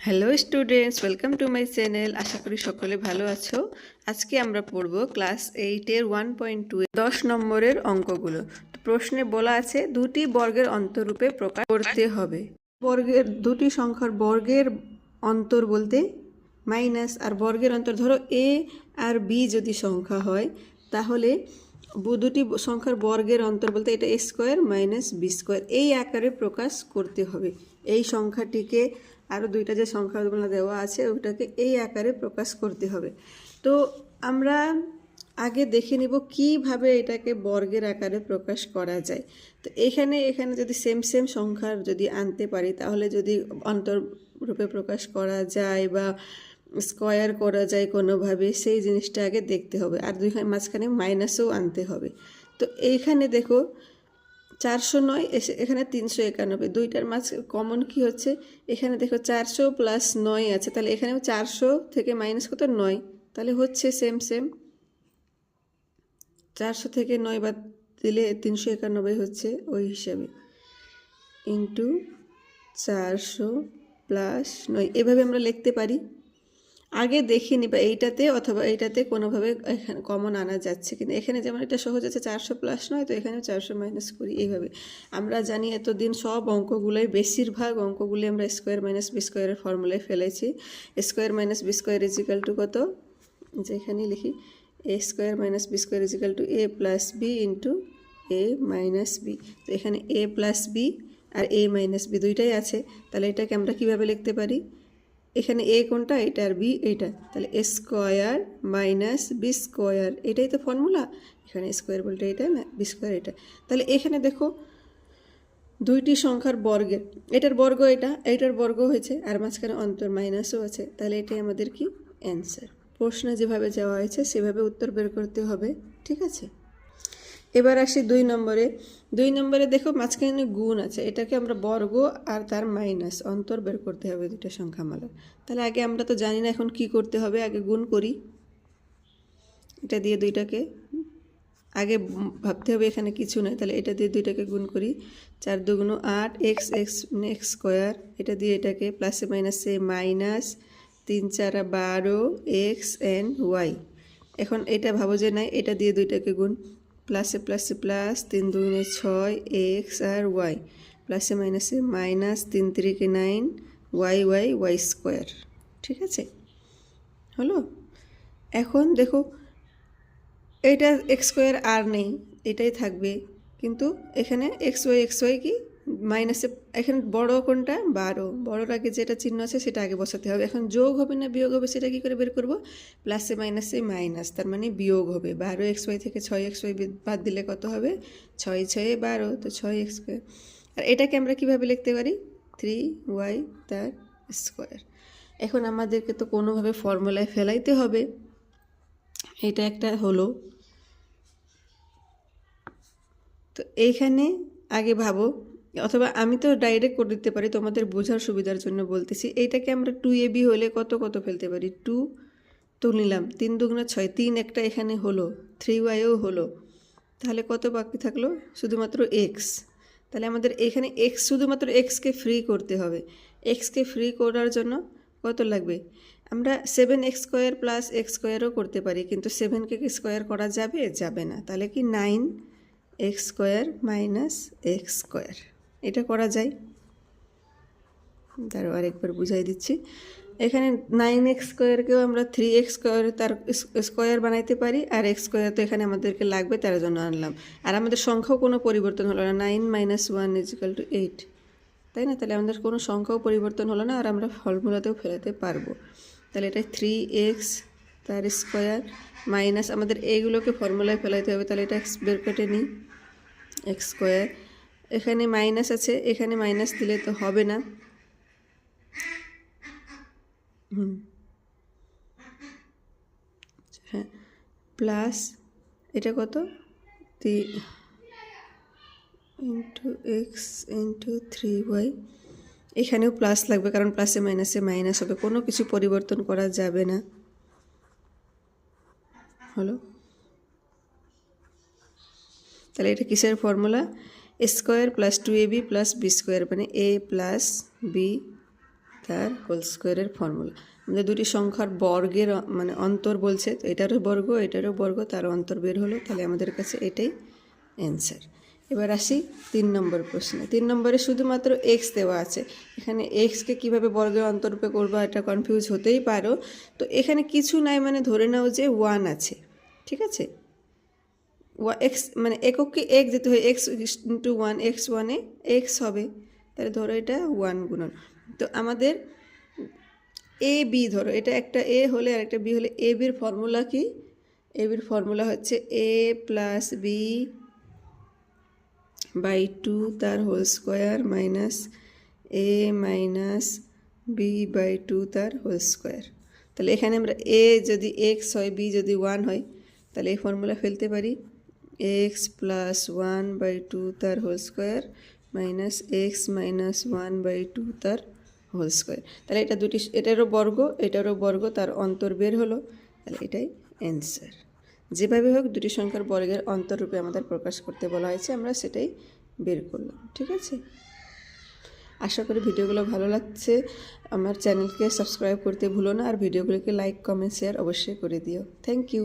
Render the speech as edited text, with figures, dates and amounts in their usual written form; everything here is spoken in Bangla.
Hello students, welcome to my channel. আশা করি সকলে ভালো আছো। আজকে আমরা পড়ব ক্লাস 8-এর 1.2 10 নম্বরের অঙ্কগুলো। তো প্রশ্নে বলা আছে দুটি বর্গের অন্তরূপে প্রকাশ করতে হবে। বর্গের দুটি সংখ্যার বর্গের অন্তর বলতে মাইনাস, আর বর্গের অন্তর ধরো এ আর বি যদি সংখ্যা হয় তাহলে দুটি সংখ্যার বর্গের অন্তর বলতে এটা এ স্কোয়ার মাইনাস বি স্কোয়ার এই আকারে প্রকাশ করতে হবে। এই সংখ্যাটিকে আরও দুইটা যে সংখ্যাগুলো দেওয়া আছে ওটাকে এই আকারে প্রকাশ করতে হবে। তো আমরা আগে দেখে নিব কিভাবে এটাকে বর্গের আকারে প্রকাশ করা যায়। তো এখানে যদি সেম সংখ্যার যদি আনতে পারি তাহলে যদি অন্তররূপে প্রকাশ করা যায় বা স্কোয়ার করা যায় কোনোভাবে, সেই জিনিসটা আগে দেখতে হবে। আর মাঝখানে মাইনাসও আনতে হবে। তো এইখানে দেখো 409 এখানে 391, দুইটার মাঝ কমন কি হচ্ছে, এখানে দেখো 400 প্লাস 9 আছে, তাহলে এখানেও 400 থেকে মাইনাস কত 9, তাহলে হচ্ছে সেম 400 থেকে 9 বাদ দিলে 391 হচ্ছে, ওই হিসাবে ইন্টু 400 প্লাস 9 এভাবে আমরা লিখতে পারি। আগে দেখে নিবা এইটাতে অথবা এইটাতে কোনোভাবে এখানে কমন আনা যাচ্ছে কিনা। এখানে যেমন এটা সহজ আছে 400 প্লাস 9, তো এখানেও 400 মাইনাস করি। এইভাবে আমরা জানি এতদিন সব অঙ্কগুলোই বেশিরভাগ অঙ্কগুলি আমরা স্কোয়ার মাইনাস বি স্কোয়ারের ফর্মুলায় ফেলেছি। Square minus B square is equal to কত, যেখানে লিখি A square minus B square is equal to A plus B into A minus B. তো এখানে এ প্লাস বি আর এ মাইনাস বি দুইটাই আছে, তাহলে এটাকে আমরা কীভাবে লিখতে পারি, এখানে এ কোনটা, এটা, আর বি এইটা, তাহলে এ স্কোয়ার মাইনাস বি স্কোয়ার, এটাই তো ফর্মুলা। এখানে স্কোয়ার বলতে এটা না, বি স্কোয়ার এটা। তাহলে এখানে দেখো দুইটি সংখ্যার বর্গের, এটার বর্গ এইটার বর্গ হয়েছে, আর মাঝখানে অন্তর মাইনাসও আছে, তাহলে এটাই আমাদের কি অ্যান্সার। প্রশ্নে যেভাবে যাওয়া হয়েছে সেভাবে উত্তর বের করতে হবে, ঠিক আছে। এবার আসি 2 নম্বরে দেখো মাঝখানে গুণ আছে, এটাকে আমরা বর্গ আর তার মাইনাস অন্তর বের করতে হবে দুটো সংখ্যামালার। তাহলে আগে আমরা তো জানি না এখন কি করতে হবে, আগে গুণ করি। এটা দিয়ে দুইটাকে আগে ভাবতে হবে এখানে কিছু নয়, তাহলে এটা দিয়ে দুইটাকে গুণ করি। 4 দুগুণ 8 এক্স এক্স এক্স স্কোয়ার, এটা দিয়ে এটাকে প্লাসে মাইনাসে মাইনাস 3 4 12 এক্স এন ওয়াই। এখন এটা ভাবো যে নাই, এটা দিয়ে দুইটাকে গুণ, প্লাসে প্লাসে প্লাস 3 2 6 এক্স আর ওয়াই, প্লাসে মাইনাসে minus 3 3 9 y y y square, ঠিক আছে হলো। এখন দেখো এইটা এক্স স্কোয়ার আর নেই, এটাই থাকবে, কিন্তু এখানে এক্স ওয়াই কি মাইনাসে, এখানে বড় কোনটা 12, বড়োর আগে যেটা চিহ্ন আছে সেটা আগে বসাতে হবে। এখন যোগ হবে না বিয়োগ হবে সেটা কী করে বের করব, প্লাসে মাইনাসে মাইনাস, তার মানে বিয়োগ হবে। 12 এক্স ওয়াই থেকে 6 এক্স ওয়াই বাদ দিলে কত হবে, 6 6 12, তো 6 এক্স স্কোয়ার। আর এটাকে আমরা কীভাবে লিখতে পারি, 3y তার স্কোয়ার। এখন আমাদেরকে তো কোনোভাবে ফর্মুলায় ফেলাইতে হবে, এটা একটা হলো। তো এইখানে আগে ভাবো, অথবা আমি তো ডাইরেক্ট করে দিতে পারি, তোমাদের বোঝার সুবিধার জন্য বলতেছি। এইটাকে আমরা 2ab হলে কত কত ফেলতে পারি, 2 তো নিলাম, 3 দুগুণ 6, 3 একটা এখানে হলো, 3yও হলো, তাহলে কত বাকি থাকলো, শুধুমাত্র এক্স। তাহলে আমাদের এখানে এক্স, শুধুমাত্র এক্সকে ফ্রি করতে হবে। এক্সকে ফ্রি করার জন্য কত লাগবে, আমরা 7x স্কোয়ার প্লাস এক্স স্কোয়ারও করতে পারি, কিন্তু 7কে কি স্কোয়ার করা যাবে, যাবে না। তাহলে কি 9x square minus x square, এটা করা যায়। তারও আরেকবার বুঝাই দিচ্ছি। এখানে 9x স্কোয়ারকেও আমরা 3x স্কোয়ার তার স্কোয়ার বানাইতে পারি, আর এক্স স্কোয়ার তো এখানে আমাদেরকে লাগবে, তার জন্য আনলাম। আর আমাদের সংখ্যাও কোনো পরিবর্তন হলো না, 9 - 1 = 8, তাই না। তাহলে আমাদের কোনো সংখ্যাও পরিবর্তন হলো না, আর আমরা ফর্মুলাতেও ফেলাতে পারবো। তাহলে এটা 3x তার স্কোয়ার মাইনাস, আমাদের এইগুলোকে ফর্মুলায় ফেলাইতে হবে, তাহলে এটা এক্স বের কেটে নিই, এক্স স্কোয়ার। এখানে মাইনাস আছে, এখানে মাইনাস দিলে তো হবে না, হ্যাঁ, প্লাস এটা কত, ইন্টু এক্স ইন্টু 3y, এখানেও প্লাস লাগবে কারণ প্লাসে মাইনাসে মাইনাস হবে, কোনো কিছু পরিবর্তন করা যাবে না, হলো। তাহলে এটা কিসের formula, a square plus 2ab plus b square, মানে a প্লাস বি তার হোল স্কোয়ারের ফর্মুলা। আমাদের দুটি সংখ্যার বর্গের মানে অন্তর বলছে, তো এটারও বর্গ তার অন্তর বের হলো, তাহলে আমাদের কাছে এটাই অ্যান্সার। এবার আসি 3 নম্বর প্রশ্নে। 3 নম্বরে শুধুমাত্র এক্স দেওয়া আছে। এখানে এক্সকে কীভাবে বর্গের অন্তরূপে করবো এটা কনফিউজ হতেই পারো। তো এখানে কিছু নাই, মানে ধরে নাও যে 1 আছে, ঠিক আছে। এক্স মানে এককে এক যেতে হয়, এক্স ইন্টু 1, এক্স 1-এ এক্স হবে, তাহলে ধরো এটা 1 গুণন। তো আমাদের এ বি, ধরো এটা একটা এ হলে আর একটা বি হলে এ বির ফর্মুলা কি? এ বির ফর্মুলা হচ্ছে এ প্লাস বি বাই 2 তার whole square minus a minus b by 2 তার হোল স্কোয়ার। তাহলে এখানে আমরা এ যদি এক্স হয়, বি যদি 1 হয়, তাহলে এই ফর্মুলা ফেলতে পারি এক্স প্লাস 1 বাই 2 তার whole square minus x minus 1 by 2 তার হোল স্কোয়ার। তাহলে এটা দুটি, এটারও বর্গ তার অন্তর বের হলো, তাহলে এটাই অ্যান্সার। যেভাবে হোক দুটি সংখ্যার বর্গের অন্তররূপে আমাদের প্রকাশ করতে বলা হয়েছে, আমরা সেটাই বের করলাম, ঠিক আছে। আশা করি ভিডিওগুলো ভালো লাগছে। আমার চ্যানেলকে সাবস্ক্রাইব করতে ভুলো না, আর ভিডিওগুলোকে লাইক কমেন্ট শেয়ার অবশ্যই করে দিও। Thank you.